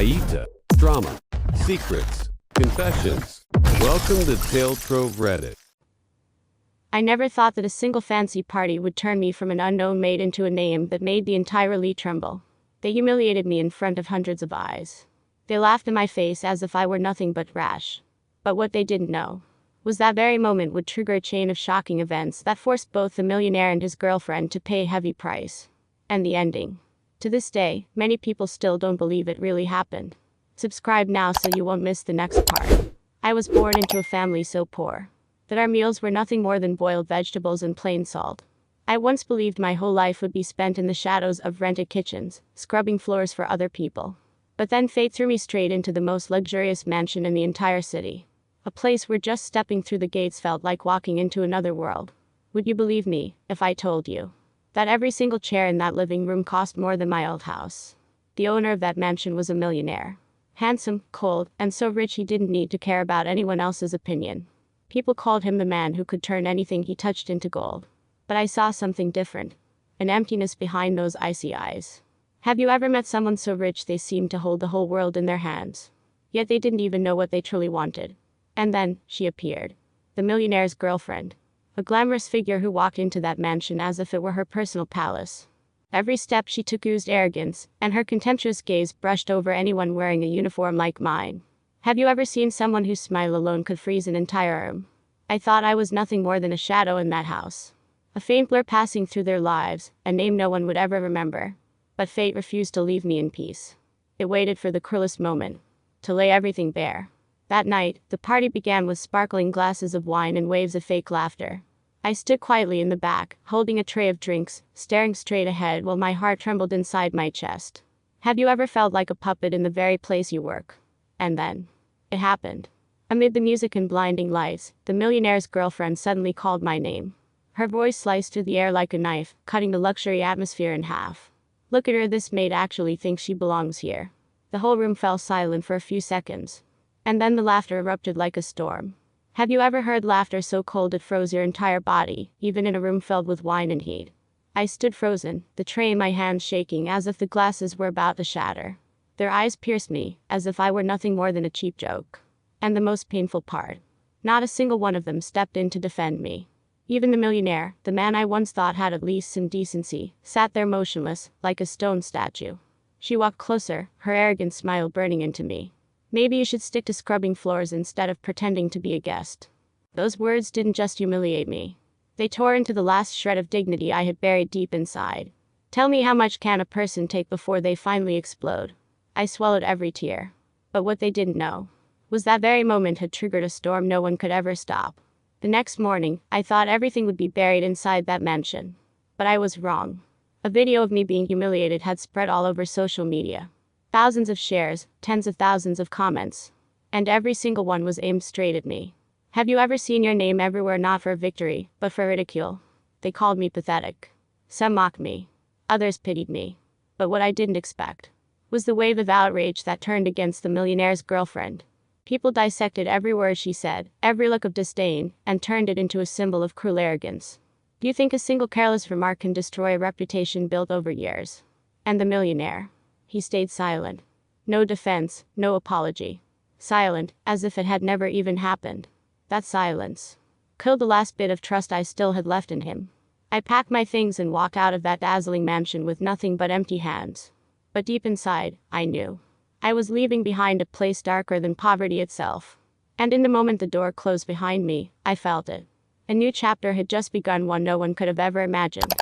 Aita, drama, secrets, confessions. Welcome to Trove Reddit. I never thought that a single fancy party would turn me from an unknown maid into a name that made the entire elite tremble. They humiliated me in front of hundreds of eyes. They laughed in my face as if I were nothing but rash. But what they didn't know was that very moment would trigger a chain of shocking events that forced both the millionaire and his girlfriend to pay a heavy price. And the ending. To this day, many people still don't believe it really happened. Subscribe now so you won't miss the next part. I was born into a family so poor that our meals were nothing more than boiled vegetables and plain salt. I once believed my whole life would be spent in the shadows of rented kitchens, scrubbing floors for other people. But then fate threw me straight into the most luxurious mansion in the entire city. A place where just stepping through the gates felt like walking into another world. Would you believe me if I told you that every single chair in that living room cost more than my old house? The owner of that mansion was a millionaire. Handsome, cold, and so rich he didn't need to care about anyone else's opinion. People called him the man who could turn anything he touched into gold. But I saw something different. An emptiness behind those icy eyes. Have you ever met someone so rich they seemed to hold the whole world in their hands? Yet they didn't even know what they truly wanted. And then, she appeared. The millionaire's girlfriend. A glamorous figure who walked into that mansion as if it were her personal palace. Every step she took oozed arrogance, and her contemptuous gaze brushed over anyone wearing a uniform like mine. Have you ever seen someone whose smile alone could freeze an entire room? I thought I was nothing more than a shadow in that house. A faint blur passing through their lives, a name no one would ever remember. But fate refused to leave me in peace. It waited for the cruelest moment to lay everything bare. That night, the party began with sparkling glasses of wine and waves of fake laughter. I stood quietly in the back, holding a tray of drinks, staring straight ahead while my heart trembled inside my chest. Have you ever felt like a puppet in the very place you work? And then, it happened. Amid the music and blinding lights, the millionaire's girlfriend suddenly called my name. Her voice sliced through the air like a knife, cutting the luxury atmosphere in half. Look at her, this maid actually thinks she belongs here. The whole room fell silent for a few seconds. And then the laughter erupted like a storm. Have you ever heard laughter so cold it froze your entire body, even in a room filled with wine and heat? I stood frozen, the tray in my hands shaking as if the glasses were about to shatter. Their eyes pierced me, as if I were nothing more than a cheap joke. And the most painful part. Not a single one of them stepped in to defend me. Even the millionaire, the man I once thought had at least some decency, sat there motionless, like a stone statue. She walked closer, her arrogant smile burning into me. Maybe you should stick to scrubbing floors instead of pretending to be a guest. Those words didn't just humiliate me. They tore into the last shred of dignity I had buried deep inside. Tell me, how much can a person take before they finally explode? I swallowed every tear. But what they didn't know was that very moment had triggered a storm no one could ever stop. The next morning, I thought everything would be buried inside that mansion. But I was wrong. A video of me being humiliated had spread all over social media. Thousands of shares, tens of thousands of comments. And every single one was aimed straight at me. Have you ever seen your name everywhere, not for victory, but for ridicule? They called me pathetic. Some mocked me. Others pitied me. But what I didn't expect was the wave of outrage that turned against the millionaire's girlfriend. People dissected every word she said, every look of disdain, and turned it into a symbol of cruel arrogance. Do you think a single careless remark can destroy a reputation built over years? And the millionaire? He stayed silent. No defense, no apology. Silent, as if it had never even happened. That silence killed the last bit of trust I still had left in him. I packed my things and walked out of that dazzling mansion with nothing but empty hands. But deep inside, I knew I was leaving behind a place darker than poverty itself. And in the moment the door closed behind me, I felt it. A new chapter had just begun, one no one could have ever imagined.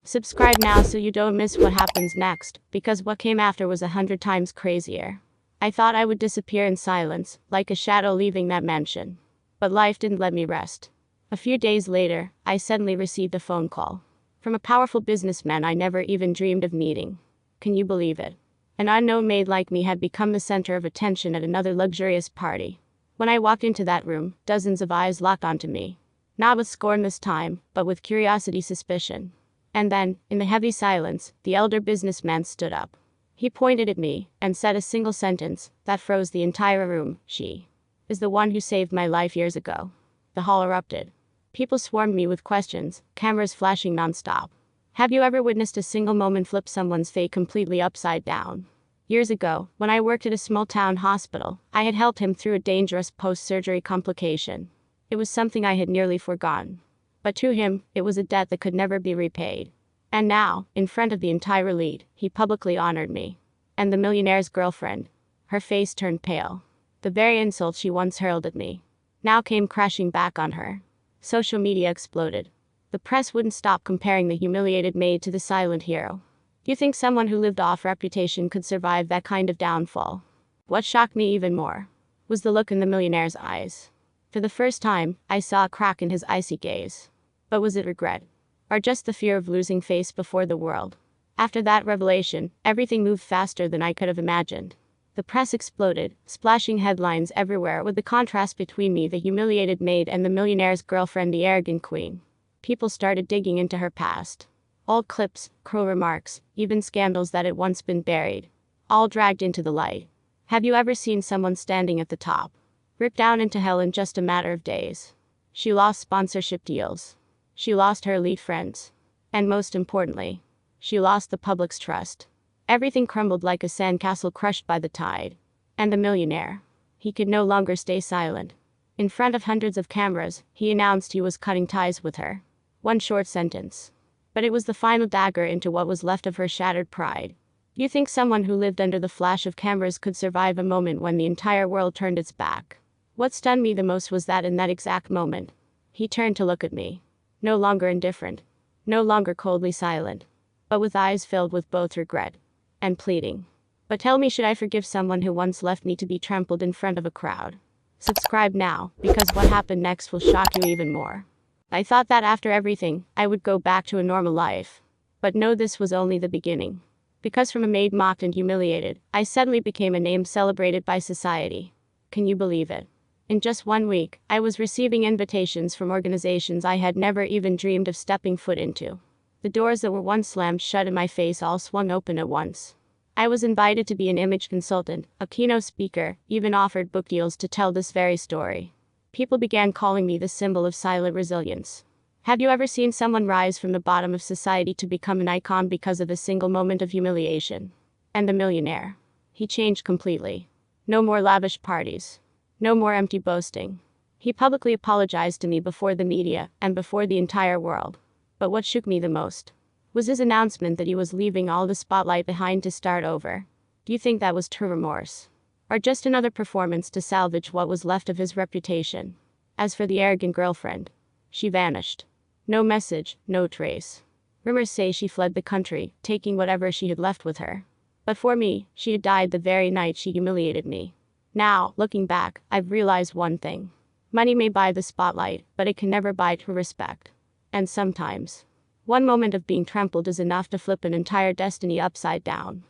Subscribe now so you don't miss what happens next, because what came after was 100 times crazier. I thought I would disappear in silence, like a shadow leaving that mansion. But life didn't let me rest. A few days later, I suddenly received a phone call from a powerful businessman I never even dreamed of meeting. Can you believe it? An unknown maid like me had become the center of attention at another luxurious party. When I walked into that room, dozens of eyes locked onto me. Not with scorn this time, but with curiosity, suspicion. And then, in the heavy silence, the elder businessman stood up. He pointed at me and said a single sentence that froze the entire room. She is the one who saved my life years ago. The hall erupted. People swarmed me with questions, cameras flashing nonstop. Have you ever witnessed a single moment flip someone's fate completely upside down? Years ago, when I worked at a small-town hospital, I had helped him through a dangerous post-surgery complication. It was something I had nearly forgotten. But to him, it was a debt that could never be repaid. And now, in front of the entire elite, he publicly honored me. And the millionaire's girlfriend. Her face turned pale. The very insult she once hurled at me now came crashing back on her. Social media exploded. The press wouldn't stop comparing the humiliated maid to the silent hero. Do you think someone who lived off reputation could survive that kind of downfall? What shocked me even more was the look in the millionaire's eyes. For the first time, I saw a crack in his icy gaze. But was it regret? Or just the fear of losing face before the world? After that revelation, everything moved faster than I could have imagined. The press exploded, splashing headlines everywhere with the contrast between me, the humiliated maid, and the millionaire's girlfriend, the arrogant queen. People started digging into her past. Old clips, cruel remarks, even scandals that had once been buried. All dragged into the light. Have you ever seen someone standing at the top, ripped down into hell in just a matter of days? She lost sponsorship deals. She lost her elite friends. And most importantly, she lost the public's trust. Everything crumbled like a sandcastle crushed by the tide. And the millionaire, he could no longer stay silent. In front of hundreds of cameras, he announced he was cutting ties with her. One short sentence. But it was the final dagger into what was left of her shattered pride. Do you think someone who lived under the flash of cameras could survive a moment when the entire world turned its back? What stunned me the most was that in that exact moment, he turned to look at me. No longer indifferent. No longer coldly silent. But with eyes filled with both regret and pleading. But tell me, should I forgive someone who once left me to be trampled in front of a crowd? Subscribe now, because what happened next will shock you even more. I thought that after everything, I would go back to a normal life. But no, this was only the beginning. Because from a maid mocked and humiliated, I suddenly became a name celebrated by society. Can you believe it? In just 1 week, I was receiving invitations from organizations I had never even dreamed of stepping foot into. The doors that were once slammed shut in my face all swung open at once. I was invited to be an image consultant, a keynote speaker, even offered book deals to tell this very story. People began calling me the symbol of silent resilience. Have you ever seen someone rise from the bottom of society to become an icon because of a single moment of humiliation? And the millionaire. He changed completely. No more lavish parties. No more empty boasting. He publicly apologized to me before the media and before the entire world. But what shook me the most was his announcement that he was leaving all the spotlight behind to start over. Do you think that was true remorse? Or just another performance to salvage what was left of his reputation? As for the arrogant girlfriend, she vanished. No message, no trace. Rumors say she fled the country, taking whatever she had left with her. But for me, she had died the very night she humiliated me. Now, looking back, I've realized one thing. Money may buy the spotlight, but it can never buy true respect. And sometimes, one moment of being trampled is enough to flip an entire destiny upside down.